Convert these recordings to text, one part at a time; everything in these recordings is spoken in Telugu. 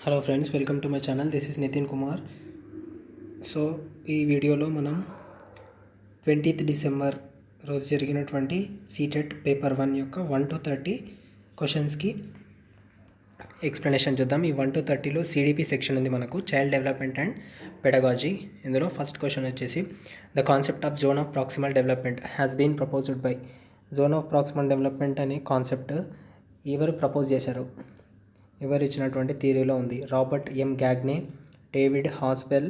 Hello friends, welcome to my channel. This is Nitin Kumar. So ఈ వీడియోలో మనం 20th డిసెంబర్ రోజు జరిగినటువంటి సీటెట్ పేపర్ 1 యొక్క 1 to 30 క్వశ్చన్స్కి ఎక్స్ప్లెనేషన్ చూద్దాం. ఈ 1 to 30లో సిడిపి సెక్షన్ ఉంది మనకు, చైల్డ్ డెవలప్మెంట్ అండ్ పెడగాజీ. ఇందులో ఫస్ట్ క్వశ్చన్ వచ్చేసి the concept of zone of proximal development has been proposed by. Zone of proximal development అనే కాన్సెప్ట్ ఎవరు ప్రపోజ్ చేశారు, ఎవరు ఇచ్చినటువంటి థియరీలో ఉంది? Robert M Gagne, David Ausubel,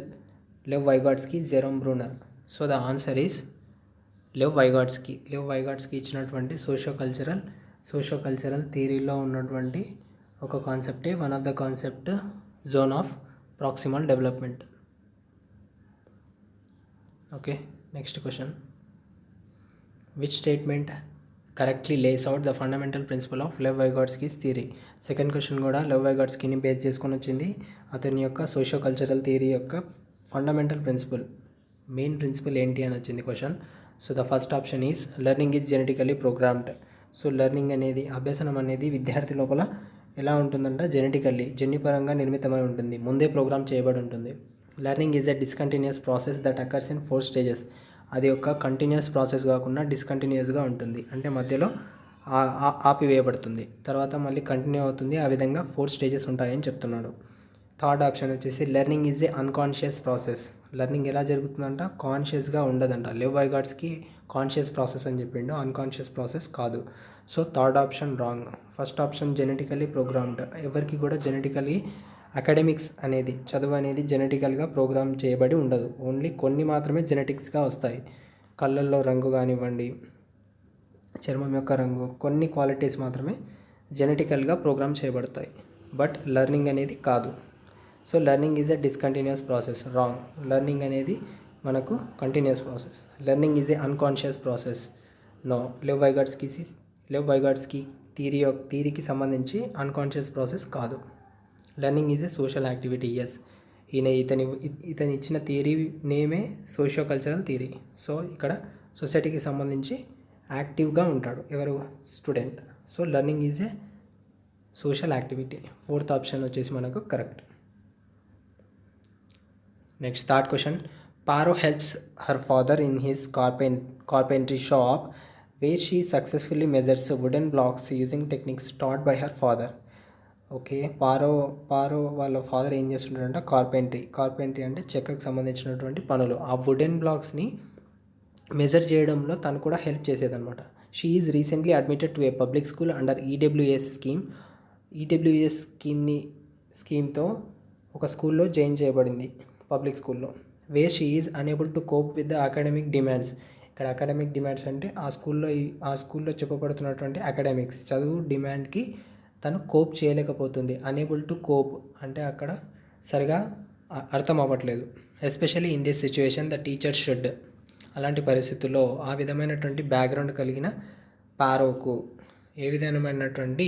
Lev Vygotsky, Jerome Bruner. So the answer is Lev Vygotsky. Lev Vygotsky ఇచ్చినటువంటి సోషో కల్చరల్ థియరీలో ఉన్నటువంటి ఒక కాన్సెప్టే, one of the concept zone of proximal development. Okay, next question. Which statement correctly lays out the fundamental principle of Lev Vygotsky's theory? Second question కూడా లెవ్ వైగాట్స్కీని బేస్ చేసుకొని వచ్చింది. అతని యొక్క సోషో కల్చరల్ థియరీ యొక్క ఫండమెంటల్ ప్రిన్సిపల్, మెయిన్ ప్రిన్సిపల్ ఏంటి అని వచ్చింది question. So the first option is learning is genetically programmed. So learning అనేది, అభ్యసనం అనేది విద్యార్థి లోపల ఎలా ఉంటుందంటే జన్యుపరంగా నిర్మితమై ఉంటుంది, ముందే ప్రోగ్రామ్ చేయబడి ఉంటుంది. Learning is a discontinuous process that occurs in 4 stages. అది ఒక కంటిన్యూస్ ప్రాసెస్ కాకుండా డిస్కంటిన్యూస్గా ఉంటుంది, అంటే మధ్యలో ఆపివేయబడుతుంది, తర్వాత మళ్ళీ కంటిన్యూ అవుతుంది. ఆ విధంగా 4 స్టేజెస్ ఉంటాయని చెప్తున్నాడు. థర్డ్ ఆప్షన్ వచ్చేసి learning is a unconscious process. Learning ఎలా జరుగుతుందంట? కాన్షియస్గా ఉండదంట. లెవ్ వైగాట్స్కీ కాన్షియస్ ప్రాసెస్ అని చెప్పిండు, అన్కాన్షియస్ ప్రాసెస్ కాదు. So third option wrong. First option genetically programmed. ఎవరికి కూడా జెనెటికలీ అకాడమిక్స్ అనేది, చదువు అనేది జెనెటికల్గా ప్రోగ్రామ్ చేయబడి ఉండదు. ఓన్లీ కొన్ని మాత్రమే జెనెటిక్స్గా వస్తాయి. కళ్ళల్లో రంగు కానివ్వండి, చర్మం యొక్క రంగు, కొన్ని క్వాలిటీస్ మాత్రమే జెనెటికల్గా ప్రోగ్రామ్ చేయబడతాయి. బట్ లెర్నింగ్ అనేది కాదు. So learning is a discontinuous process. Wrong. Learning అనేది మనకు continuous process. Learning is a unconscious process. No. Lev Vygotsky థియరీకి సంబంధించి అన్కాన్షియస్ ప్రాసెస్ కాదు. Learning is a social activity. Yes, ఇతని ఇచ్చిన థియరీ నేమే సోషియో కల్చరల్ థియరీ. సో ఇక్కడ సొసైటీకి సంబంధించి యాక్టివ్గా ఉంటాడు ఎవరు? Student. So learning is a social activity. Fourth option వచ్చేసి మనకు correct. Next third question. Paro helps her father in his carpentry shop where she successfully measures wooden blocks using techniques taught by her father. Okay, Paro వాళ్ళ ఫాదర్ ఏం చేస్తుంటారంటే కార్పెంట్రీ అంటే చెక్కకు సంబంధించినటువంటి పనులు. ఆ వుడెన్ బ్లాక్స్ని మెజర్ చేయడంలో తను కూడా హెల్ప్ చేసేదన్నమాట. She is recently admitted to a public school under EWS scheme. EWS స్కీమ్తో ఒక స్కూల్లో జాయిన్ చేయబడింది, పబ్లిక్ స్కూల్లో. Where she is unable to cope with the academic demands. ఇక్కడ అకాడమిక్ డిమాండ్స్ అంటే ఆ స్కూల్లో చెప్పబడుతున్నటువంటి అకాడమిక్స్, చదువు డిమాండ్కి తను కోప్ చేయలేకపోతుంది. అనేబుల్ టు కోప్ అంటే అక్కడ సరిగా అర్థం అవ్వట్లేదు. Especially in this situation the teacher should. అలాంటి పరిస్థితుల్లో ఆ విధమైనటువంటి బ్యాక్గ్రౌండ్ కలిగిన పారోకు ఏ విధమైనటువంటి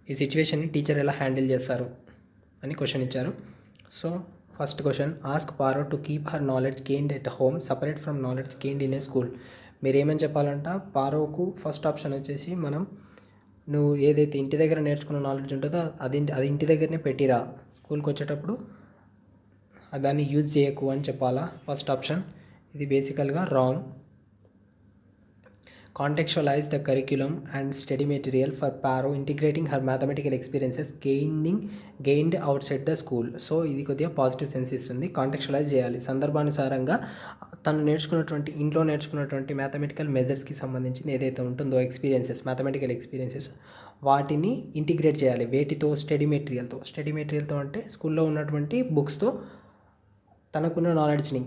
ఈ సిచ్యువేషన్ని టీచర్ ఎలా హ్యాండిల్ చేస్తారు అని క్వశ్చన్ ఇచ్చారు. So first question, ask Paro to keep her knowledge gained at home separate from knowledge gained in a school. మీరు ఏమని చెప్పాలంట? పారోకు ఫస్ట్ ఆప్షన్ వచ్చేసి నువ్వు ఏదైతే ఇంటి దగ్గర నేర్చుకున్న నాలెడ్జ్ ఉంటుందో అది ఇంటి దగ్గరనే పెట్టిరా, స్కూల్కి వచ్చేటప్పుడు దాన్ని యూజ్ చేయకు అని చెప్పాలా. ఫస్ట్ ఆప్షన్ ఇది బేసికల్గా wrong. Contextualize the curriculum and study material for Paro integrating her mathematical experiences gained outside the school. So ఇది కొద్దిగా పాజిటివ్ సెన్స్ ఇస్తుంది. కాంటెక్చువలైజ్ చేయాలి, సందర్భానుసారంగా తను ఇంట్లో నేర్చుకున్నటువంటి మ్యాథమెటికల్ మెజర్స్కి సంబంధించింది ఏదైతే ఉంటుందో మ్యాథమెటికల్ ఎక్స్పీరియన్సెస్, వాటిని ఇంటిగ్రేట్ చేయాలి. వేటితో? స్టడీ మెటీరియల్తో అంటే స్కూల్లో ఉన్నటువంటి బుక్స్తో తనకున్న నాలెడ్జ్ని,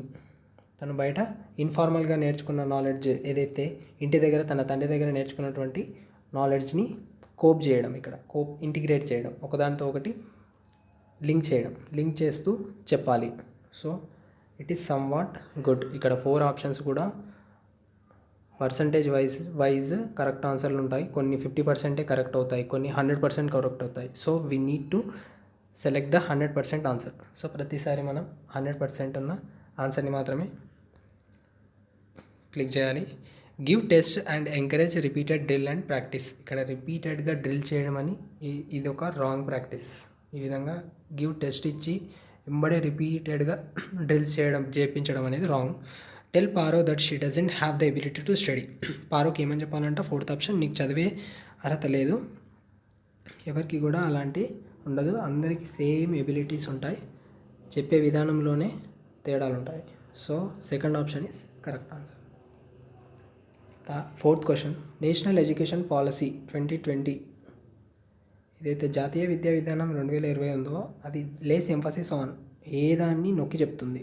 తను బయట ఇన్ఫార్మల్గా నేర్చుకున్న నాలెడ్జ్ ఏదైతే ఇంటి దగ్గర తన తండ్రి దగ్గర నేర్చుకున్నటువంటి నాలెడ్జ్ని కోప్ చేయడం, ఇక్కడ ఇంటిగ్రేట్ చేయడం, ఒకదానితో ఒకటి లింక్ చేస్తూ చెప్పాలి. So it is some what good. ఇక్కడ 4 ఆప్షన్స్ కూడా పర్సంటేజ్ వైజ్ కరెక్ట్ ఆన్సర్లు ఉంటాయి. కొన్ని 50% కరెక్ట్ అవుతాయి, కొన్ని 100% కరెక్ట్ అవుతాయి. So we need to select the 100% answer. So ప్రతిసారి మనం 100% ఉన్న ఆన్సర్ని మాత్రమే క్లిక్ చేయాలి. Give test and encourage repeated drill and practice. ఇక్కడ రిపీటెడ్గా డ్రిల్ చేయడం అని ఇది ఒక రాంగ్ ప్రాక్టీస్. ఈ విధంగా గివ్ టెస్ట్ ఇచ్చి వెంబడే రిపీటెడ్గా డ్రిల్స్ చేయించడం అనేది wrong. Tell Paro that she doesn't have the ability to study. పారోకి ఏమని చెప్పాలంటే ఫోర్త్ ఆప్షన్, నీకు చదివే అర్హత లేదు. ఎవరికి కూడా అలాంటి ఉండదు, అందరికీ సేమ్ ఎబిలిటీస్ ఉంటాయి, చెప్పే విధానంలోనే తేడాలు ఉంటాయి. So second option is correct answer. Fourth question, national education policy 2020 ఏదైతే జాతీయ విద్యా విధానం 2020 ఉందో అది లేస్ ఎంఫసిస్ ఆన్ ఏ దాన్ని నొక్కి చెప్తుంది,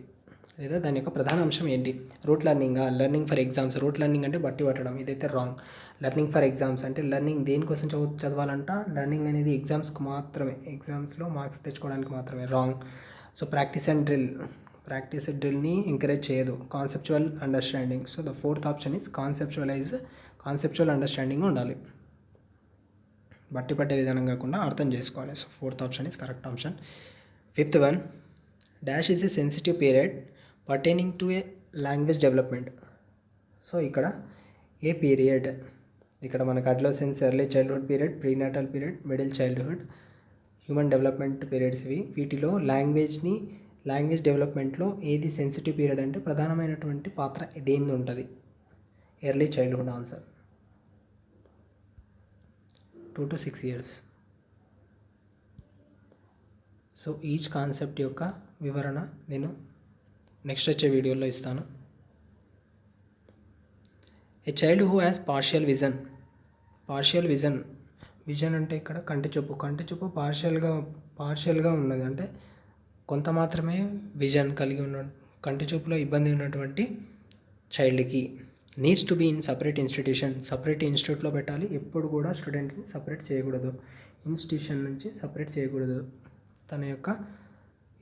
లేదా దాని యొక్క ప్రధాన అంశం ఏంటి? రూట్ లెర్నింగా, learning for exams. Rote learning అంటే బట్టి పట్టడం, ఇదైతే రాంగ్. లెర్నింగ్ ఫర్ ఎగ్జామ్స్ అంటే లెర్నింగ్ దేనికోసం చదవాలంట, లెర్నింగ్ అనేది ఎగ్జామ్స్కి మాత్రమే, ఎగ్జామ్స్లో మార్క్స్ తెచ్చుకోవడానికి మాత్రమే, wrong. So practice and drill, practice డ్రిల్ని ఎంకరేజ్ చేయదు. Conceptual understanding. So the fourth option is conceptual understanding ఉండాలి, బట్టి పట్టే విధానం కాకుండా అర్థం చేసుకోవాలి. So fourth option is correct option. Fifth one, dash is a sensitive period pertaining to a language development. So ఇక్కడ ఏ పీరియడ్, ఇక్కడ మనకు adolescence, early childhood period, prenatal period, middle childhood, human development periods ఇవి. వీటిలో లాంగ్వేజ్ డెవలప్మెంట్లో ఏది సెన్సిటివ్ పీరియడ్ అంటే ప్రధానమైనటువంటి పాత్ర దేనిది ఉంటుంది? Early childhood answer. 2 to 6 years. So each concept యొక్క వివరణ నేను నెక్స్ట్ వచ్చే వీడియోలో ఇస్తాను. A child who has partial vision అంటే ఇక్కడ కంటి చూపు పార్షియల్గా ఉన్నది, అంటే కొంత మాత్రమే విజన్ కలిగి ఉన్న, కంటి చూపులో ఇబ్బంది ఉన్నటువంటి చైల్డ్కి needs to be in separate ఇన్స్టిట్యూట్లో పెట్టాలి. ఎప్పుడు కూడా స్టూడెంట్ని సపరేట్ చేయకూడదు, ఇన్స్టిట్యూషన్ నుంచి సపరేట్ చేయకూడదు. తన యొక్క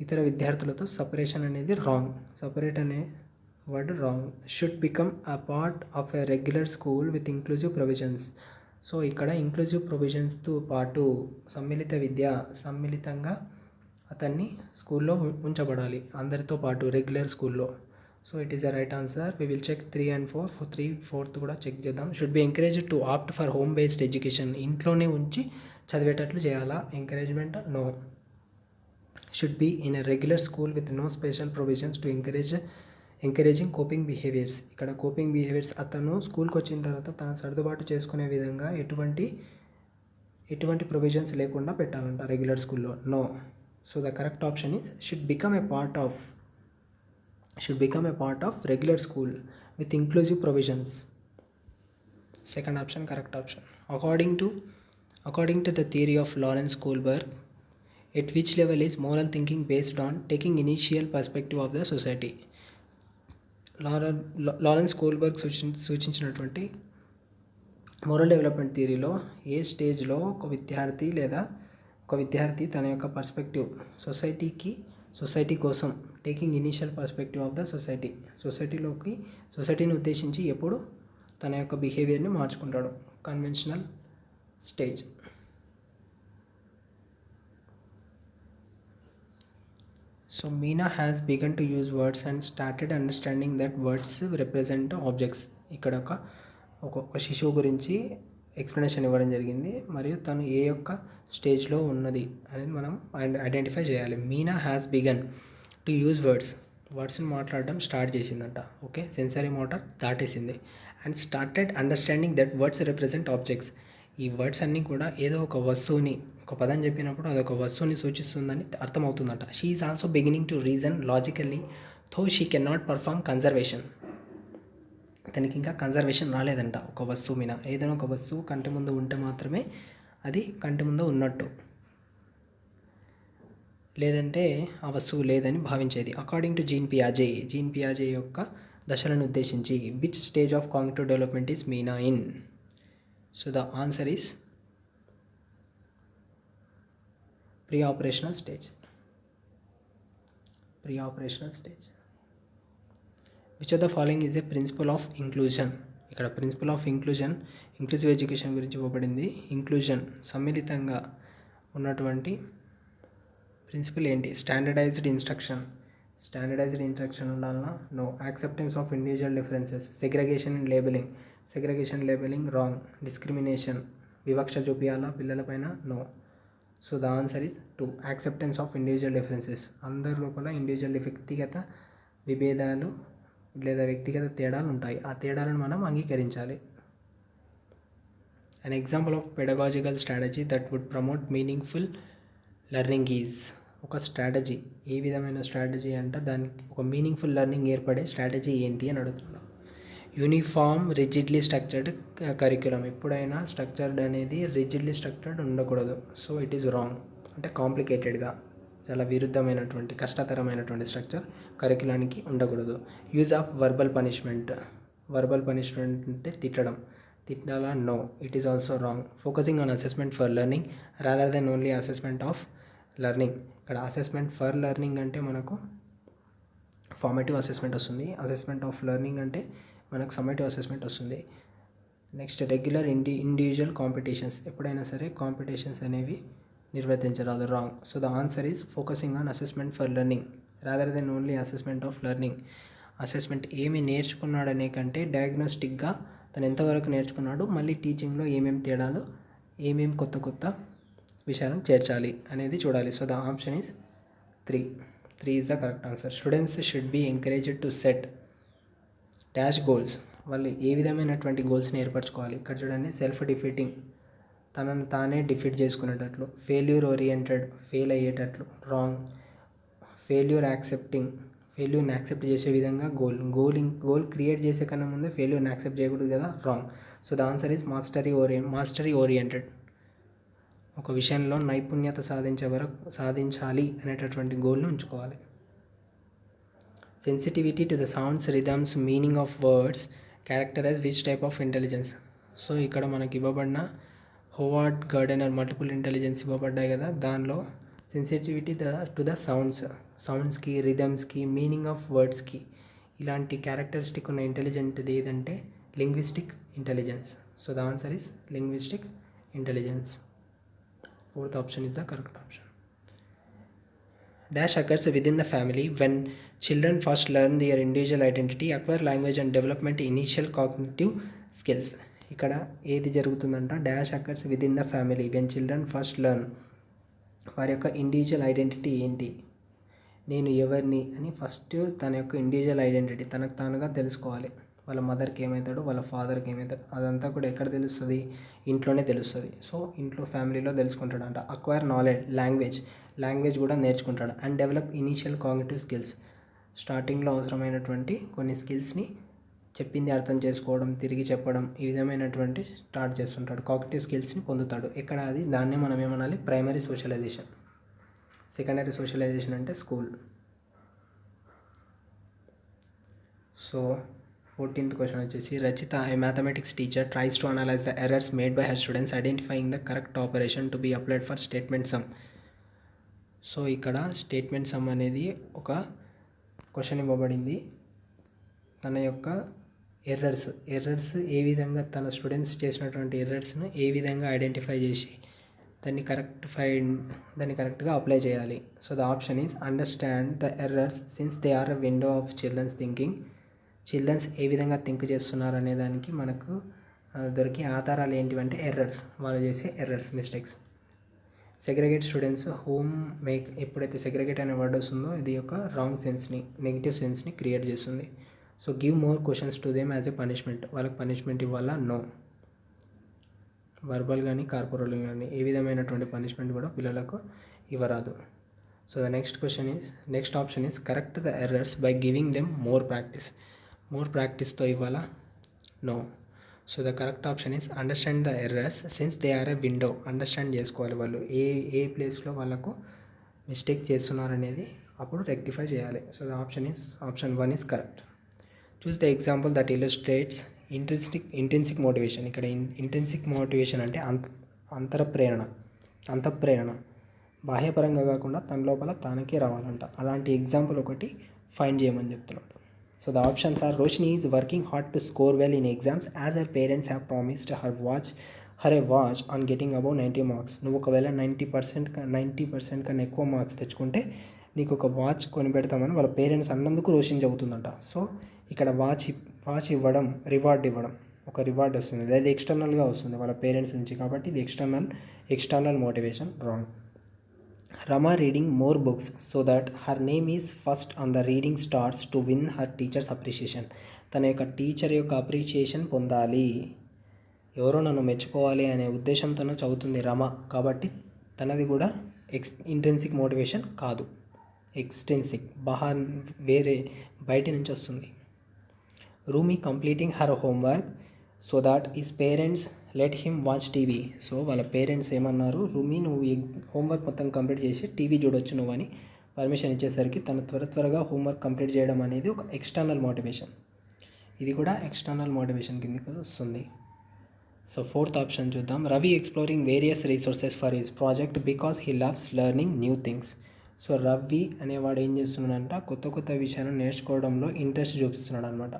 ఇతర విద్యార్థులతో సపరేషన్ అనేది రాంగ్, సపరేట్ అనే word wrong. Should become a part of a regular school with inclusive provisions. So ఇక్కడ ఇంక్లూజివ్ ప్రొవిజన్స్తో పాటు సమ్మిళితంగా అతన్ని స్కూల్లో ఉంచబడాలి, అందరితో పాటు రెగ్యులర్ స్కూల్లో. So it is the right answer. We will check 3 and 4. 4th కూడా చెక్ చేద్దాం. Should be encouraged to opt for home based education. ఇంట్లోనే ఉంచి చదివేటట్లు చేయాలా? Encouragement no. Should be in a regular school with no special provisions to encouraging coping behaviours. ఇక్కడ కోపింగ్ బిహేవియర్స్, అతను స్కూల్కి వచ్చిన తర్వాత తన సర్దుబాటు చేసుకునే విధంగా ఎటువంటి ప్రొవిజన్స్ లేకుండా పెట్టాలంట రెగ్యులర్ స్కూల్లో, no. So the correct option is should become a part of regular school with inclusive provisions. Second option correct option. According to the theory of Lawrence Kohlberg, at which level is moral thinking based on taking initial perspective of the society? Lawrence Kohlberg సూచించినటువంటి మోరల్ డెవలప్మెంట్ థియరీలో ఏ స్టేజ్లో ఒక విద్యార్థి తన యొక్క పర్స్పెక్టివ్ సొసైటీ కోసం taking initial perspective of the సొసైటీని ఉద్దేశించి ఎప్పుడు తన యొక్క బిహేవియర్ని మార్చుకుంటాడు? Conventional stage. So Meena has begun to use words and started understanding that words represent objects. ఇక్కడ ఒక శిశువు గురించి ఎక్స్ప్లెనేషన్ ఇవ్వడం జరిగింది, మరియు తను ఏ యొక్క స్టేజ్లో ఉన్నది అనేది మనం ఐడెంటిఫై చేయాలి. Meena has begun to use వర్డ్స్ని మాట్లాడడం స్టార్ట్ చేసిందంట. ఓకే, సెన్సరీ మోటార్ దాటేసింది. And started understanding that words represent objects. ఈ వర్డ్స్ అన్నీ కూడా ఏదో ఒక వస్తువుని, ఒక పదం చెప్పినప్పుడు అదొక వస్తువుని సూచిస్తుందని అర్థమవుతుందంట. She is also beginning to reason logically though she can not perform conservation. తనకి ఇంకా కన్జర్వేషన్ రాలేదంట ఒక వస్తువు మీద. ఏదైనా ఒక వస్తువు కంటి ముందు ఉంటే మాత్రమే అది కంటి ముందు ఉన్నట్టు, లేదంటే ఆ వస్తువు లేదని భావించేది. అకార్డింగ్ టు జీన్ పియాజే యొక్క దశలను ఉద్దేశించి which stage of cognitive development is Meena in? So the answer is pre-operational stage. Which of the following is a principle of inclusion? ఇక్కడ ప్రిన్సిపల్ ఆఫ్ ఇంక్లూజివ్ ఎడ్యుకేషన్ గురించి ఇవ్వబడింది. ఇంక్లూజన్, సమ్మిళితంగా ఉన్నటువంటి ప్రిన్సిపల్ ఏంటి? స్టాండర్డైజ్డ్ ఇన్స్ట్రక్షన్ ఉండాలన్నా? No. Acceptance of individual differences. Segregation labelling wrong. Discrimination, వివక్ష చూపించాలా పిల్లల పైన? No. So the answer is 2. Acceptance of individual differences. అందరి లోపల ఇండివిజువల్ వ్యక్తిగత విభేదాలు లేదా వ్యక్తిగత తేడాలు ఉంటాయి. ఆ తేడాలను మనం అంగీకరించాలి. An example of pedagogical strategy that would promote meaningful learning is. ఒక స్ట్రాటజీ, ఏ విధమైన స్ట్రాటజీ అంటే దానికి ఒక మీనింగ్ఫుల్ లెర్నింగ్ ఏర్పడే స్ట్రాటజీ ఏంటి అని అడుగుతున్నాం. Uniform rigidly structured curriculum. ఎప్పుడైనా స్ట్రక్చర్డ్ అనేది రిజిడ్లీ స్ట్రక్చర్డ్ ఉండకూడదు. So it is wrong. అంటే కాంప్లికేటెడ్గా, చాలా విరుద్ధమైనటువంటి కష్టతరమైనటువంటి స్ట్రక్చర్ కరిక్యులానికి ఉండకూడదు. Use of verbal punishment. Verbal punishment అంటే తిట్టాలా? No, it is also wrong. Focusing on assessment for learning rather than only assessment of learning. ఇక్కడ అసెస్మెంట్ ఫర్ లెర్నింగ్ అంటే మనకు ఫార్మేటివ్ అసెస్మెంట్ వస్తుంది. అసెస్మెంట్ ఆఫ్ లెర్నింగ్ అంటే మనకు సమ్మేటివ్ అసెస్మెంట్ వస్తుంది. Next regular individual competitions. ఎప్పుడైనా సరే కాంపిటీషన్స్ అనేవి నిర్వర్తించరాదు. Wrong. So the answer is focusing on assessment for learning rather than only assessment of learning. Assessment ఏమి నేర్చుకున్నాడనే కంటే డయాగ్నోస్టిక్గా తను ఎంతవరకు నేర్చుకున్నాడు, మళ్ళీ టీచింగ్లో ఏమేమి తేడాలు, ఏమేమి కొత్త విషయాలను చేర్చాలి అనేది చూడాలి. So the option is 3. 3 is the correct answer. Students should be encouraged to set dash goals. వాళ్ళు ఏ విధమైనటువంటి గోల్స్ని ఏర్పరచుకోవాలి. ఇక్కడ చూడండి, సెల్ఫ్ డిఫీటింగ్, తనను తానే డిఫీట్ చేసుకునేటట్లు. ఫెయిల్యూర్ ఓరియంటెడ్, ఫెయిల్ అయ్యేటట్లు. రాంగ్. ఫెయిల్యూర్ని యాక్సెప్ట్ చేసే విధంగా గోల్ క్రియేట్ చేసే కన్నా ముందే ఫెయిల్యూర్ని యాక్సెప్ట్ చేయకూడదు కదా. Wrong. So the answer is mastery oriented. ఒక విషయంలో నైపుణ్యత సాధించాలి అనేటటువంటి గోల్ను ఉంచుకోవాలి. Sensitivity to the sounds, rhythms, meaning of words characterise which type of intelligence. So ఇక్కడ మనకి ఇవ్వబడిన హోవార్డ్, గార్డెనర్ మల్టిపుల్ ఇంటెలిజెన్స్ ఇవ్వబడ్డాయి కదా. దానిలో సెన్సిటివిటీ టు ద సౌండ్స్కి, రిథమ్స్కి, మీనింగ్ ఆఫ్ వర్డ్స్కి ఇలాంటి క్యారెక్టరిస్టిక్ ఉన్న ఇంటెలిజెంట్ది ఏదంటే linguistic intelligence. So the answer is linguistic intelligence. 4th option is the correct option. Dash occurs within the family when children first learn their individual identity, acquire language and development initial cognitive skills. ఇక్కడ ఏది జరుగుతుందంట, dash occurs with in the family when children first learn. వారి యొక్క ఇండివిజువల్ ఐడెంటిటీ ఏంటి, నేను ఎవరిని అని ఫస్ట్ తన యొక్క ఇండివిజువల్ ఐడెంటిటీ తనకు తానుగా తెలుసుకోవాలి. వాళ్ళ మదర్కి ఏమవుతాడు, వాళ్ళ ఫాదర్కి ఏమవుతాడు, అదంతా కూడా ఎక్కడ తెలుస్తుంది, ఇంట్లోనే తెలుస్తుంది. సో ఇంట్లో ఫ్యామిలీలో తెలుసుకుంటాడంట. అక్వైర్ నాలెడ్జ్, లాంగ్వేజ్ కూడా నేర్చుకుంటాడు. And develop initial cognitive skills, స్టార్టింగ్లో అవసరమైనటువంటి కొన్ని స్కిల్స్ని చెప్పింది అర్థం చేసుకోవడం, తిరిగి చెప్పడం, ఈ విధమైనటువంటి స్టార్ట్ చేస్తుంటాడు. కాగ్నిటివ్ స్కిల్స్ని పొందుతాడు. ఎక్కడ అది, దాన్నే మనం ఏమనాలి, ప్రైమరీ సోషలైజేషన్. సెకండరీ సోషలైజేషన్ అంటే స్కూల్. సో 14th క్వశ్చన్ వచ్చేసి, Rachita, a mathematics teacher, tries to analyze the errors made by her students identifying the correct operation to be applied for statement sum. So ఇక్కడ స్టేట్మెంట్ సమ్ అనేది ఒక క్వశ్చన్ ఇవ్వబడింది. తన యొక్క ఎర్రర్స్ ఏ విధంగా, తన స్టూడెంట్స్ చేసినటువంటి ఎర్రర్స్ను ఏ విధంగా ఐడెంటిఫై చేసి దాన్ని కరెక్ట్గా అప్లై చేయాలి. So the option is understand the errors since they are a window of children's thinking. Children's ఏ విధంగా థింక్ చేస్తున్నారు అనే దానికి మనకు దొరికే ఆధారాలు ఏంటివంటే ఎర్రర్స్, వాళ్ళు చేసే mistakes. Segregate students home make. ఎప్పుడైతే సెగ్రిగేట్ అనే వర్డ్ వస్తుందో ఇది ఒక రాంగ్ సెన్స్ని, నెగిటివ్ సెన్స్ని క్రియేట్ చేస్తుంది. So give more questions to them as a punishment. వాళ్ళకి పనిష్మెంట్ ఇవ్వాలా? నో. వర్బల్ కానీ కార్పొరల్ కానీ ఏ విధమైనటువంటి పనిష్మెంట్ కూడా పిల్లలకు ఇవ్వరాదు. So the next option is correct the errors by giving them more ప్రాక్టీస్తో ఇవ్వాలా? No. So the correct option is understand the errors since they are a window. Understand చేసుకోవాలి వాళ్ళు ఏ ప్లేస్లో వాళ్ళకు మిస్టేక్ చేస్తున్నారనేది, అప్పుడు రెక్టిఫై చేయాలి. So the option 1 is correct. Choose the example that illustrates intrinsic motivation. ఇక్కడ ఇంట్రిన్సిక్ మోటివేషన్ అంటే అంతఃప్రేరణ బాహ్యపరంగా కాకుండా తన లోపల తానకే రావాలంట. అలాంటి ఎగ్జాంపుల్ ఒకటి ఫైండ్ చేయమని చెప్తున్నాడు. So the options are, Roshini is working hard to score well in exams as her parents have promised her a watch on getting above 90 marks. నువ్వు ఒకవేళ 90% కన్నా ఎక్కువ మార్క్స్ తెచ్చుకుంటే నీకు ఒక వాచ్ కొనిపెడతామని వాళ్ళ పేరెంట్స్ అన్నందుకు రోషిని చెబుతుందంట. సో ఇక్కడ వాచ్ ఇవ్వడం, రివార్డ్ ఇవ్వడం, ఒక రివార్డ్ వస్తుంది, అది ఎక్స్టర్నల్గా వస్తుంది వాళ్ళ పేరెంట్స్ నుంచి. కాబట్టి ఇది external motivation. Wrong. Rama reading more books so that her name is first on the reading starts to win her teacher's appreciation. తన యొక్క టీచర్ యొక్క అప్రిషియేషన్ పొందాలి, ఎవరో నన్ను మెచ్చుకోవాలి అనే ఉద్దేశంతోనే చదువుతుంది రమ. కాబట్టి తనది కూడా ఇంట్రెన్సిక్ మోటివేషన్ కాదు, ఎక్స్టెన్సిక్, వేరే బయటి నుంచి వస్తుంది. Rumi completing her homework so that his parents let him watch TV. So వాళ్ళ పేరెంట్స్ ఏమన్నారు, రూమీ నువ్వు హోంవర్క్ మొత్తం కంప్లీట్ చేసి టీవీ చూడొచ్చు నువ్వు అని పర్మిషన్ ఇచ్చేసరికి తను త్వరగా హోంవర్క్ కంప్లీట్ చేయడం అనేది ఒక ఎక్స్టర్నల్ మోటివేషన్. ఇది కూడా ఎక్స్టర్నల్ మోటివేషన్ కిందకి వస్తుంది. సో ఫోర్త్ ఆప్షన్ చూద్దాం. Ravi exploring various resources for his project because he loves learning new things. So Ravi అనేవాడు ఏం చేస్తున్నాడంట, కొత్త విషయాలను నేర్చుకోవడంలో ఇంట్రెస్ట్ చూపిస్తున్నాడు అనమాట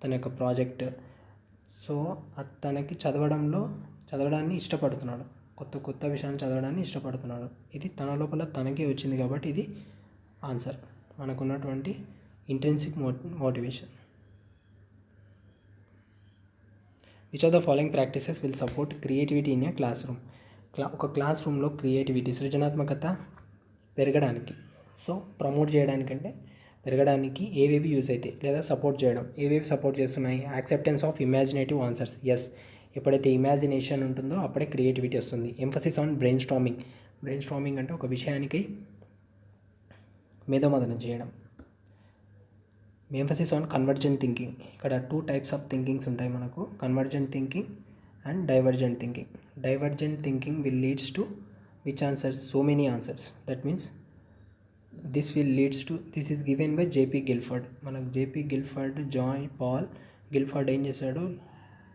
తన యొక్క ప్రాజెక్ట్. సో తనకి చదవడాన్ని ఇష్టపడుతున్నాడు, కొత్త విషయాన్ని చదవడాన్ని ఇష్టపడుతున్నాడు. ఇది తన లోపల తనకే వచ్చింది కాబట్టి ఇది ఆన్సర్, మనకున్నటువంటి intrinsic motivation. Which of the following practices will support creativity in a class room. ఒక క్లాస్ రూమ్లో క్రియేటివిటీ, సృజనాత్మకత పెరగడానికి, సో ప్రమోట్ చేయడానికంటే పెరగడానికి ఏవేవి యూజ్ అవుతాయి లేదా సపోర్ట్ చేయడం, ఏవేవి సపోర్ట్ చేస్తున్నాయి? Acceptance of imaginative answers. Yes, ఎప్పుడైతే ఇమాజినేషన్ ఉంటుందో అప్పుడే క్రియేటివిటీ వస్తుంది. ఎంఫసిస్ ఆన్ బ్రెయిన్ స్టార్మింగ్ అంటే ఒక విషయానికి మేధోమథనం చేయడం. Emphasis on convergent thinking. ఇక్కడ 2 types ఆఫ్ థింకింగ్స్ ఉంటాయి మనకు, convergent thinking and divergent thinking. Divergent thinking will leads to which answers? So many answers. That means this is given by JP Guilford. మనకు జేపీ గిల్ఫర్డ్, పాల్ గిల్ఫర్డ్ ఏం చేశాడు,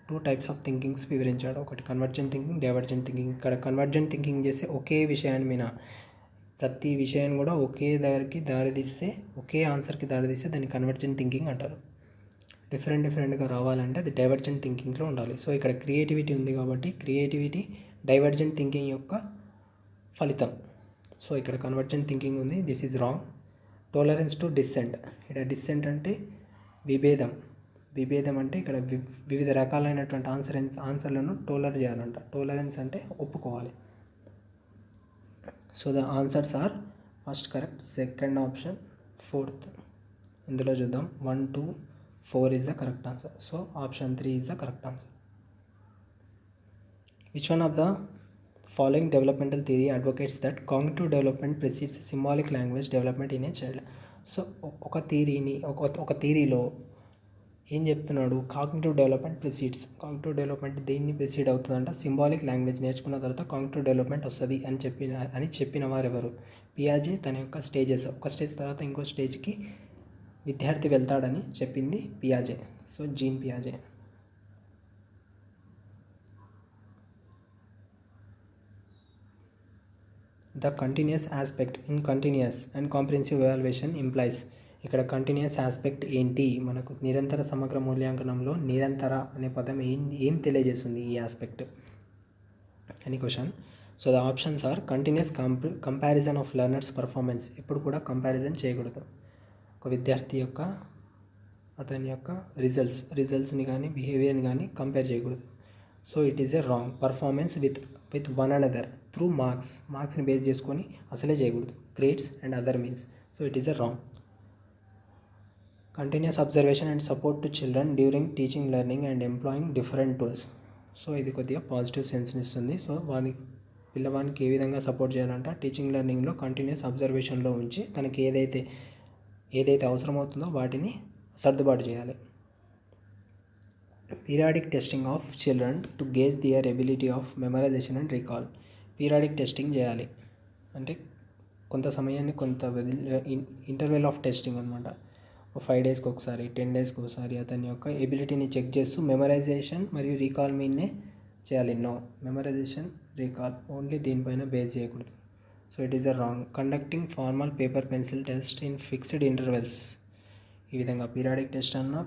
2 types ఆఫ్ థింకింగ్స్ వివరించాడు. ఒకటి కన్వర్జెంట్ థింకింగ్, డైవర్జెంట్ థింకింగ్. ఇక్కడ కన్వర్జెంట్ థింకింగ్ చేస్తే ఒకే విషయాన్ని మీద ప్రతి విషయాన్ని కూడా ఒకే ఆన్సర్కి దారితీస్తే దాన్ని కన్వర్జెంట్ థింకింగ్ అంటారు. డిఫరెంట్గా రావాలంటే అది డైవర్జెంట్ థింకింగ్లో ఉండాలి. సో ఇక్కడ క్రియేటివిటీ ఉంది కాబట్టి క్రియేటివిటీ డైవర్జెంట్ థింకింగ్ యొక్క ఫలితం. సో ఇక్కడ కన్వర్జెంట్ థింకింగ్ ఉంది, this is wrong. Tolerance to dissent. ఇక్కడ డిస్సెంట్ అంటే విభేదం అంటే ఇక్కడ వివిధ రకాలైనటువంటి ఆన్సర్లను టోలర్ చేయాలంట. టాలరెన్స్ అంటే ఒప్పుకోవాలి. So the answers are first correct, second option, fourth. ఇందులో చూద్దాం 1, 2, 4 is the correct answer. So option 3 is the correct answer. Which one of the following developmental theory advocates that cognitive development precedes symbolic language development in a child. So ఒక థియరీలో ఏం చెప్తున్నాడు, కాగ్నిటివ్ డెవలప్మెంట్ దేన్ని ప్రిసీడ్ అవుతుందంట, సింబాలిక్ లాంగ్వేజ్ నేర్చుకున్న తర్వాత కాగ్నిటివ్ డెవలప్మెంట్ వస్తుంది అని చెప్పిన వారెవరు? పియాజే. తన యొక్క స్టేజెస్, ఒక స్టేజ్ తర్వాత ఇంకో స్టేజ్కి విద్యార్థి వెళ్తాడని చెప్పింది పియాజే. సో జీన్ పియాజే. The continuous aspect in continuous and comprehensive evaluation implies. ఇక్కడ కంటిన్యూస్ ఆస్పెక్ట్ ఏంటి? మనకు నిరంతర సమగ్ర మూల్యాంకనంలో నిరంతర అనే పదం ఏం తెలియజేస్తుంది ఈ ఆస్పెక్ట్ అని question. So the options are continuous comparison of learners performance. ఎప్పుడు కూడా కంపారిజన్ చేయకూడదు, ఒక విద్యార్థి యొక్క అతని యొక్క రిజల్ట్స్ని కానీ బిహేవియర్ని కానీ కంపేర్ చేయకూడదు. So it is a wrong. Performance with one another through మార్క్స్ని బేస్ చేసుకొని అసలే చేయకూడదు, grades and other means. So it is a wrong. Continuous observation and support to children during teaching learning and employing different tools. So ఇది కొద్దిగా పాజిటివ్ సెన్స్ని ఇస్తుంది. సో పిల్లవానికి ఏ విధంగా సపోర్ట్ చేయాలంట, టీచింగ్ లెర్నింగ్లో కంటిన్యూస్ అబ్జర్వేషన్లో ఉంచి తనకి ఏదైతే అవసరమవుతుందో వాటిని సర్దుబాటు చేయాలి. Periodic testing of children to gauge their ability of memorization and recall. Periodic testing చేయాలి అంటే కొంత సమయాన్ని ఇంటర్వెల్ ఆఫ్ టెస్టింగ్ అనమాట. 5 daysకి ఒకసారి, 10 daysకి ఒకసారి అతని యొక్క ఎబిలిటీని చెక్ చేస్తూ మెమరైజేషన్ మరియు రీకాల్ మీదనే చేయాలి. నో, మెమరైజేషన్, రీకాల్ ఓన్లీ దీనిపైన బేస్ చేయకూడదు. So it is a wrong. Conducting formal paper pencil test in fixed intervals. ఈ విధంగా పీరియాడిక్ టెస్ట్ అన్నా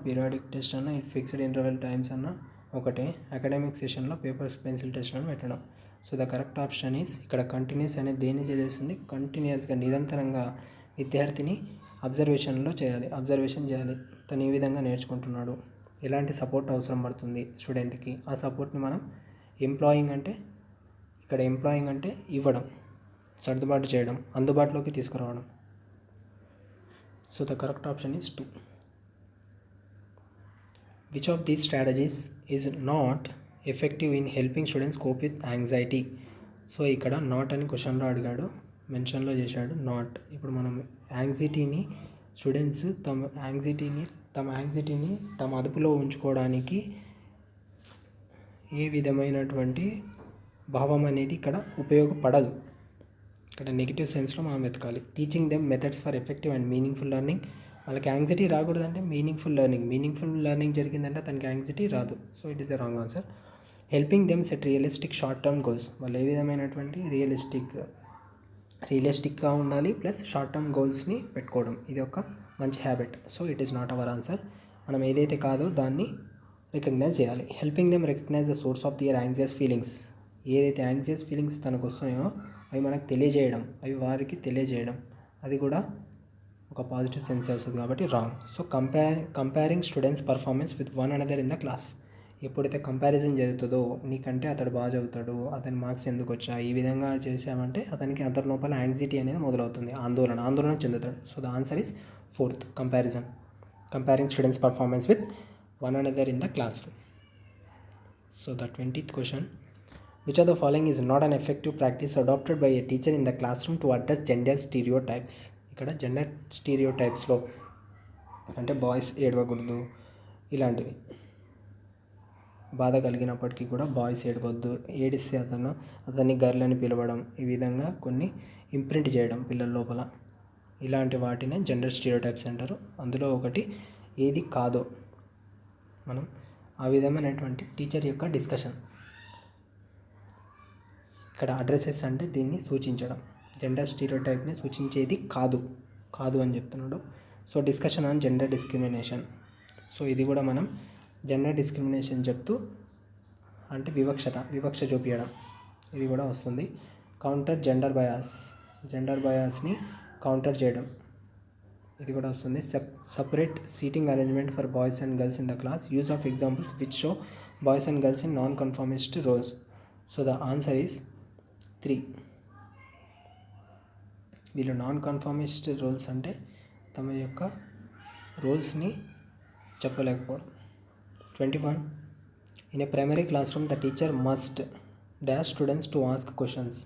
ఫిక్స్డ్ ఇంటర్వెల్ టైమ్స్ అన్నా ఒకటే. అకాడమిక్ సెషన్లో పేపర్స్ పెన్సిల్ టెస్ట్ అని పెట్టడం. So the correct option is ఇక్కడ కంటిన్యూస్ అనేది దేన్ని తెలియజేస్తుంది, కంటిన్యూస్గా నిరంతరంగా విద్యార్థిని అబ్జర్వేషన్ చేయాలి. తను ఈ విధంగా నేర్చుకుంటున్నాడు, ఎలాంటి సపోర్ట్ అవసరం పడుతుంది స్టూడెంట్కి, ఆ సపోర్ట్ని మనం ఎంప్లాయింగ్ అంటే ఇవ్వడం. సర్దుబాటు చేయడం, అందుబాటులోకి తీసుకురావడం. So the correct option is 2. Which of these strategies is not effective in helping students cope with anxiety? So ఇక్కడ నాట్ అని క్వశ్చన్లో అడిగాడు, మెన్షన్లో చేశాడు నాట్. ఇప్పుడు మనం స్టూడెంట్స్ తమ యాంగ్జైటీని తమ అదుపులో ఉంచుకోవడానికి ఏ విధమైనటువంటి భావం అనేది ఇక్కడ ఉపయోగపడదు. ఇక్కడ నెగిటివ్ సెన్స్లో మనం వెతకాలి. Teaching them methods for effective and meaningful learning. వాళ్ళకి యాంగ్జైటీ రాకూడదంటే మీనింగ్ఫుల్ లెర్నింగ్ జరిగిందంటే తనకి యాంగ్జైటీ రాదు. So it is a wrong answer. Helping them set realistic short term goals. వాళ్ళు ఏ విధమైనటువంటి రియలిస్టిక్గా ఉండాలి, ప్లస్ షార్ట్ టర్మ్ గోల్స్ని పెట్టుకోవడం, ఇది ఒక మంచి habit. So it is not our answer. మనం ఏదైతే కాదో దాన్ని రికగ్నైజ్ చేయాలి. Helping them recognize the source of their anxious feelings. ఏదైతే యాంగ్జియస్ ఫీలింగ్స్ తనకు వస్తున్నాయో అవి మనకు తెలియజేయడం, అవి వారికి తెలియజేయడం, అది కూడా ఒక పాజిటివ్ సెన్స్ వస్తుంది కాబట్టి wrong. So comparing students performance with one another in the class. ఎప్పుడైతే కంపారిజన్ జరుగుతుందో, నీకంటే అతడు బాగా చదువుతాడు, అతని మార్క్స్ ఎందుకు వచ్చా, ఈ విధంగా చేసామంటే అతనికి అతని లోపల యాంగ్జైటీ అనేది మొదలవుతుంది, ఆందోళన చెందుతాడు. So the answer is 4th, comparing students performance with one another in the classroom. So the 20th question, which of the following is not an effective practice adopted by a teacher in the classroom to address gender stereotypes? ఇక్కడ జెండర్ స్టీరియోటైప్స్లో అంటే బాయ్స్ ఏడవకూడదు, ఇలాంటివి బాధ కలిగినప్పటికీ కూడా బాయ్స్ ఏడవద్దు, ఏడిస్తే అతన్ని గర్ల్ అని పిలవడం, ఈ విధంగా కొన్ని ఇంప్రింట్ చేయడం పిల్లల లోపల, ఇలాంటి వాటినే జెండర్ స్టీరియోటైప్స్ అంటారు. అందులో ఒకటి ఏది కాదో మనం ఆ విధమైనటువంటి టీచర్ యొక్క డిస్కషన్. ఇక్కడ అడ్రసెస్ అంటే దీన్ని సూచించడం, జెండర్ స్టీరియోటైప్ని సూచించేది కాదు అని చెప్తున్నాడు. So discussion on gender discrimination. So ఇది కూడా మనం జెండర్ డిస్క్రిమినేషన్ చెప్తూ అంటే వివక్ష చూపించడం, ఇది కూడా వస్తుంది. కౌంటర్ జెండర్ బయాస్ని కౌంటర్ చేయడం, ఇది కూడా వస్తుంది. Separate seating arrangement for boys and girls in the class. Use of examples which show boys and girls in non conformist roles. So the answer is 3. వీళ్ళు నాన్ కన్ఫార్మిస్ట్ రోల్స్ అంటే తమ యొక్క రోల్స్ని చెప్పలేకపోవడం. 21. In a primary classroom the teacher must dash students to ask questions.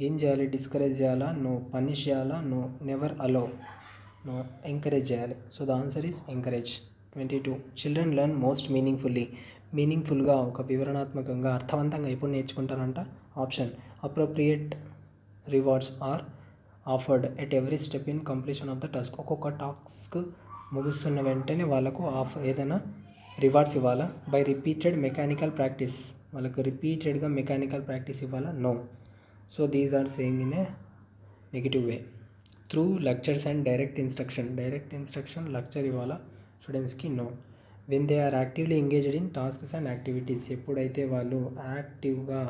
ఏం చేయాలి? డిస్కరేజ్ చేయాలా? నో. పనిష్ చేయాలా? No. Never allow? No. Encourage చేయాలి. So the answer is encourage. 22. Children learn most మీనింగ్ఫుల్గా ఒక వివరణాత్మకంగా అర్థవంతంగా ఎప్పుడు నేర్చుకుంటారంట? Option appropriate rewards are offered at every step in completion of the task. ఒక్కొక్క టాస్క్ ముగుస్తున్న వెంటనే వాళ్ళకు ఏదైనా రివార్డ్స్ ఇవ్వాలా? బై రిపీటెడ్ మెకానికల్ ప్రాక్టీస్, వాళ్ళకు రిపీటెడ్గా మెకానికల్ ప్రాక్టీస్ ఇవ్వాలా? No. So these are saying in a negative way. Through lectures and direct instruction lecture ఇవ్వాలా స్టూడెంట్స్కి? No. When they are actively engaged in tasks and activities, ఎప్పుడైతే వాళ్ళు యాక్టివ్గా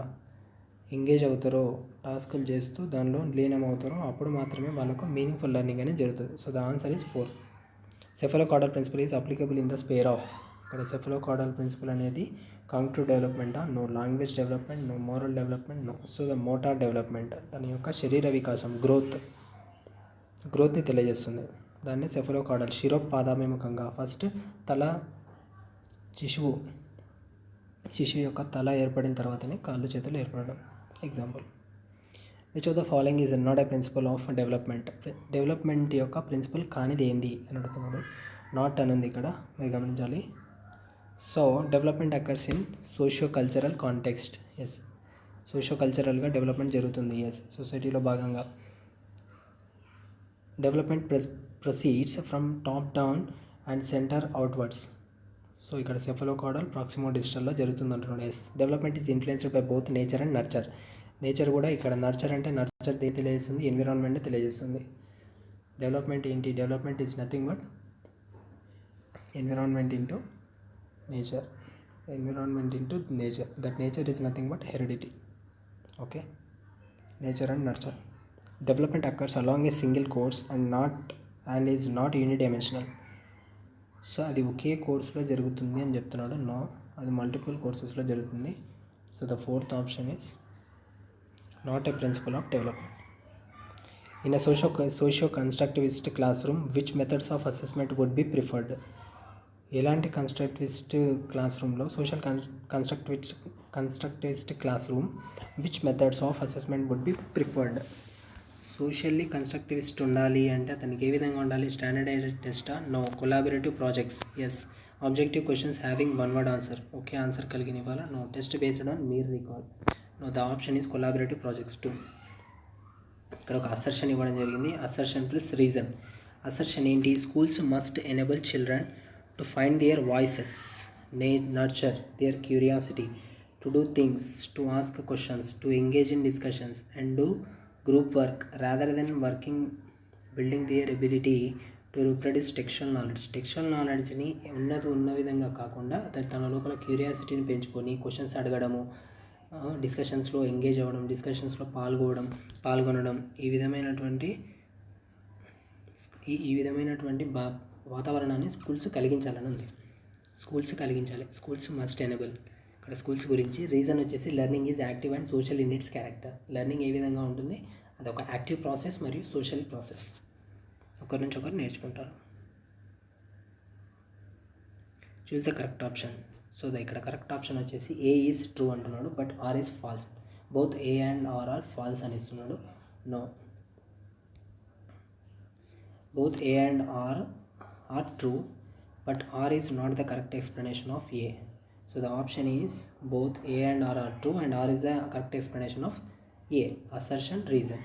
ఎంగేజ్ అవుతారో, టాస్కులు చేస్తూ దానిలో లీనమవుతారో, అప్పుడు మాత్రమే వాళ్ళకు మీనింగ్ఫుల్ లెర్నింగ్ అనేది జరుగుతుంది. So the answer is 4. Cephalocaudal principle is applicable in the sphere of. ఇక్కడ సెఫలోకార్డల్ ప్రిన్సిపల్ అనేది కాగ్నిటివ్ డెవలప్మెంటా? No. Language development? No. Moral development? No. So the motor development, దాని యొక్క శరీర వికాసం, గ్రోత్ని తెలియజేస్తుంది. దాన్ని సెఫలోకార్డల్. శిరోపాదాభిముఖంగా ఫస్ట్ శిశువు యొక్క తల ఏర్పడిన తర్వాతనే కాళ్ళు చేతులు ఏర్పడడం. Example, which of the following is not a principle of development యొక్క ప్రిన్సిపల్ కానిది ఏంది అని అడుగుతున్నాడు. నాట్ అని ఉంది ఇక్కడ, మీరు గమనించాలి. So development occurs in socio cultural context. Yes, socio కల్చరల్గా డెవలప్మెంట్ జరుగుతుంది. ఎస్, సొసైటీలో భాగంగా. Development proceeds from top down and centre outwards. So ఇక్కడ సెఫలోకార్డల్ ప్రాక్సిమో డిజిటల్లో జరుగుతుంది అంటున్నాడు. Yes, development is influenced by both nature and nurture. Nature కూడా ఇక్కడ నర్చర్ అంటే నర్చర్ తెలియజేస్తుంది, ఎన్విరాన్మెంట్ తెలియజేస్తుంది. డెవలప్మెంట్ ఏంటి? Development is nothing but environment into nature. That nature is nothing but heredity. Okay, nature and nurture. Development occurs along a single course and is not unidimensional. So అది ఒకే కోర్సులో జరుగుతుంది అని చెప్తున్నాడు. నో, అది మల్టిపుల్ కోర్సెస్లో జరుగుతుంది. So the 4th option is not a principle of development. In a socio constructivist class room which methods of assessment would be preferred. ఎలాంటి కన్స్ట్రక్టివిస్ట్ క్లాస్ రూమ్లో constructivist class room which methods of assessment would be preferred. Socially constructivist ఉండాలి అంటే అతనికి ఏ విధంగా ఉండాలి? స్టాండర్డైజ్డ్ టెస్టా? No. Collaborative projects? Yes. Objective questions having one word answer? Okay answer కలిగిన ఇవ్వాలా? నో. టెస్ట్ బేస్డ్ ఆన్ మీరు recall? No. The option is collaborative projects 2. ఇక్కడ ఒక అసర్షన్ ఇవ్వడం జరిగింది. Assertion plus reason. అసర్షన్ ఏంటి? Schools must enable children to find their voices, nurture their curiosity, to do things, to ask questions, to engage in discussions and do group work rather than building their ability to reproduce textual knowledge. Textual నాలెడ్జ్ని ఉన్న విధంగా కాకుండా తన లోపల క్యూరియాసిటీని పెంచుకొని క్వశ్చన్స్ అడగడము, డిస్కషన్స్లో ఎంగేజ్ అవ్వడం, డిస్కషన్స్లో పాల్గొనడం ఈ విధమైనటువంటి వాతావరణాన్ని స్కూల్స్ కలిగించాలని ఉంది. Schools must enable. ఇక్కడ స్కూల్స్ గురించి రీజన్ వచ్చేసి learning is active and social in its character. Learning ఏ విధంగా ఉంటుంది? అది ఒక యాక్టివ్ ప్రాసెస్ మరియు సోషల్ ప్రాసెస్. ఒకరి నుంచి ఒకరు నేర్చుకుంటారు. Choose the correct option. So ఇక్కడ కరెక్ట్ ఆప్షన్ వచ్చేసి ఏ ఈజ్ ట్రూ అంటున్నాడు, but R is false. Both A and R are false అని ఇస్తున్నాడు. No. Both A and R are true, but R is not the correct explanation of A. So the option is both A and R are true and R is the correct explanation of A. Assertion, reason.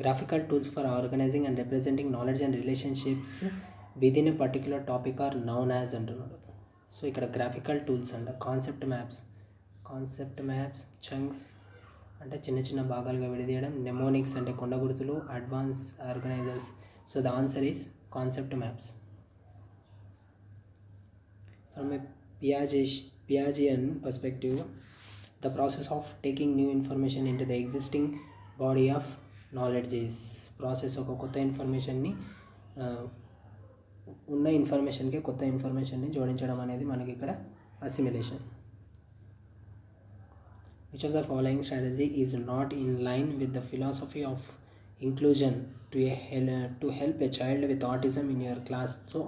Graphical tools for organizing and representing knowledge and relationships within a particular topic are known as అంటున్నాడు. సో ఇక్కడ గ్రాఫికల్ టూల్స్ అంట కాన్సెప్ట్ మ్యాప్స్, చంక్స్ అంటే చిన్న భాగాలుగా విడదీయడం, నెమోనిక్స్ అంటే కొండ గుర్తులు, advance organisers. So the answer is concept maps. From a Piagetian perspective, the process of taking new information into the existing body of knowledge is process ఒక కొత్త ఇన్ఫర్మేషన్ని ఉన్న ఇన్ఫర్మేషన్కి కొత్త ఇన్ఫర్మేషన్ని జోడించడం అనేది మనకి ఇక్కడ assimilation. Which of the following strategy is not in line with the philosophy of inclusion to help a child with autism in your class? So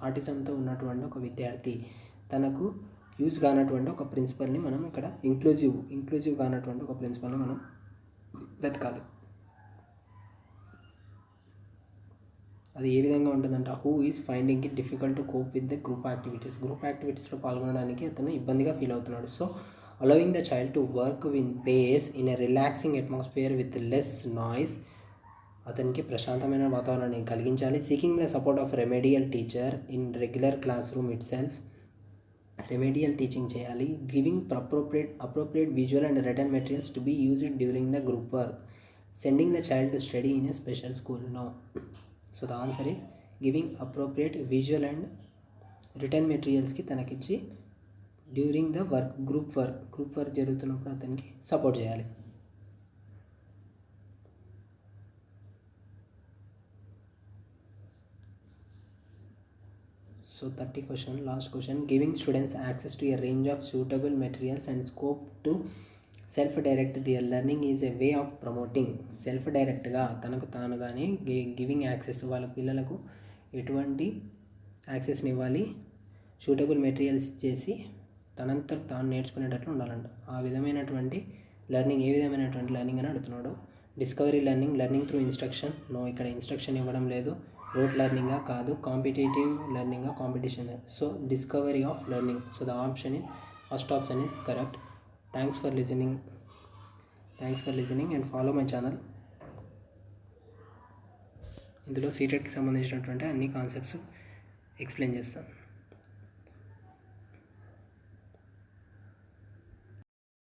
ఆటిజంతో ఉన్నటువంటి ఒక విద్యార్థి తనకు యూజ్ కానటువంటి ఒక ప్రిన్సిపల్ని మనం ఇక్కడ ఇంక్లూజివ్ కానటువంటి ఒక ప్రిన్సిపల్ని మనం వెతకాలి. అది ఏ విధంగా ఉంటుందంట? Who is finding it difficult to cope with the group యాక్టివిటీస్లో పాల్గొనడానికి అతను ఇబ్బందిగా ఫీల్ అవుతున్నాడు. So allowing the child to work in pairs in a relaxing atmosphere with less noise, అతనికి ప్రశాంతమైన వాతావరణాన్ని కలిగించాలి. Seeking the support of remedial teacher in regular class room itself, remedial teaching చేయాలి. Giving appropriate visual and return materials to be used during the group work, sending the child to study in a special school. No. So the answer is giving appropriate visual and return మెటీరియల్స్కి తనకిచ్చి డ్యూరింగ్ ద గ్రూప్ వర్క్ జరుగుతున్నప్పుడు అతనికి సపోర్ట్ చేయాలి. So 30 question, last question. Giving students access to a range of suitable materials and scope to self-direct their learning is a way of promoting. సెల్ఫ్-డైరెక్ట్గా తనకు తానుగానే గివింగ్ యాక్సెస్, వాళ్ళ పిల్లలకు ఎటువంటి యాక్సెస్ని ఇవ్వాలి, సూటబుల్ మెటీరియల్స్ చేసి తనంతా తాను నేర్చుకునేటట్లు ఉండాలంట. ఆ విధమైనటువంటి లెర్నింగ్ ఏ విధమైనటువంటి లెర్నింగ్ అని అడుగుతున్నాడు. Discovery learning through instruction. No, ఇక్కడ ఇన్స్ట్రక్షన్ ఇవ్వడం లేదు. రోట్ లెర్నింగా? కాదు. కాంపిటేటివ్ లెర్నింగా? Competition. So discovery of learning. So the first option is correct. Thanks for listening and follow my channel. ఇందులో సీటెట్కి సంబంధించినటువంటి అన్ని కాన్సెప్ట్స్ ఎక్స్ప్లెయిన్ చేస్తాను.